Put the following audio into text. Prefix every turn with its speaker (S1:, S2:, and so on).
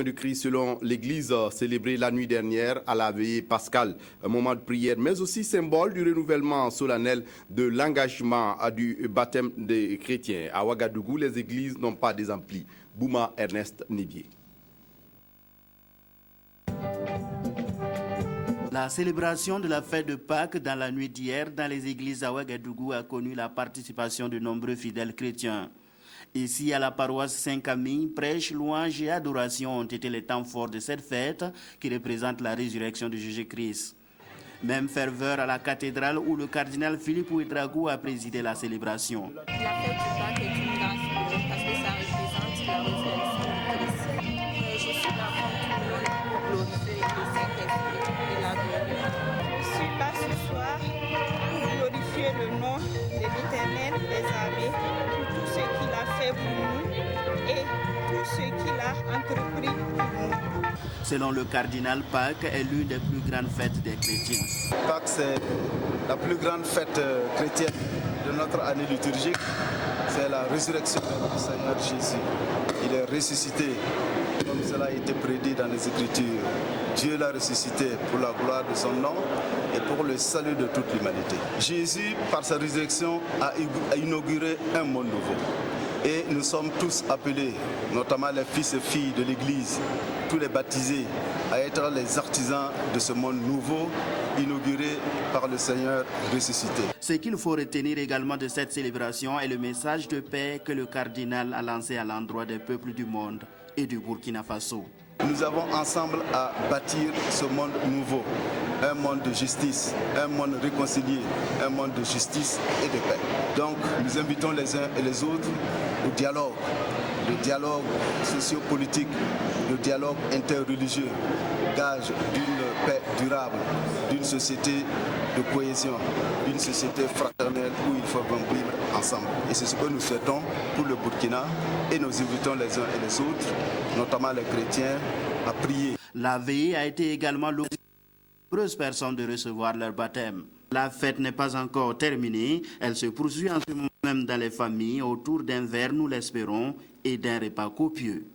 S1: du Christ selon l'Église célébrée la nuit dernière à la veillée pascale, un moment de prière, mais aussi symbole du renouvellement solennel de l'engagement du baptême des chrétiens. À Ouagadougou, les églises n'ont pas désempli. Bouma Ernest Nibier.
S2: La célébration de la fête de Pâques dans la nuit d'hier dans les églises à Ouagadougou a connu la participation de nombreux fidèles chrétiens. Ici, à la paroisse Saint-Camille, prêches, louanges et adorations ont été les temps forts de cette fête qui représente la résurrection de Jésus-Christ. Même ferveur à la cathédrale où le cardinal Philippe Ouédraogo a présidé la célébration.
S3: La fête du Pâques est une grâce pour nous parce que ça représente la résurrection de Christ. Je suis là pour tout le monde pour glorifier le Saint-Esprit et l'adorer.
S4: Je suis là ce soir pour glorifier le nom de l'Éternel des armées, pour tout ce qu'il a fait pour nous et tout ce qu'il a entrepris pour nous.
S2: Selon le cardinal, Pâques est l'une des plus grandes fêtes des chrétiens.
S5: Pâques, c'est la plus grande fête chrétienne de notre année liturgique. C'est la résurrection du Seigneur Jésus. Il est ressuscité, comme cela a été prédit dans les Écritures. Dieu l'a ressuscité pour la gloire de son nom et pour le salut de toute l'humanité. Jésus, par sa résurrection, a inauguré un monde nouveau. Et nous sommes tous appelés, notamment les fils et filles de l'Église, tous les baptisés, à être les artisans de ce monde nouveau, inauguré par le Seigneur ressuscité.
S2: Ce qu'il faut retenir également de cette célébration est le message de paix que le cardinal a lancé à l'endroit des peuples du monde et du Burkina Faso.
S5: Nous avons ensemble à bâtir ce monde nouveau, un monde de justice, un monde réconcilié, un monde de justice et de paix. Donc nous invitons les uns et les autres au dialogue, le dialogue sociopolitique, le dialogue interreligieux, gage d'une paix durable, d'une société de cohésion, d'une société fraternelle où il faut vivre ensemble. Et c'est ce que nous souhaitons pour le Burkina et nous invitons les uns et les autres, notamment les chrétiens, à prier.
S2: La veillée a été également l'occasion pour de nombreuses personnes de recevoir leur baptême. La fête n'est pas encore terminée, elle se poursuit en ce moment même dans les familles autour d'un verre, nous l'espérons, et d'un repas copieux.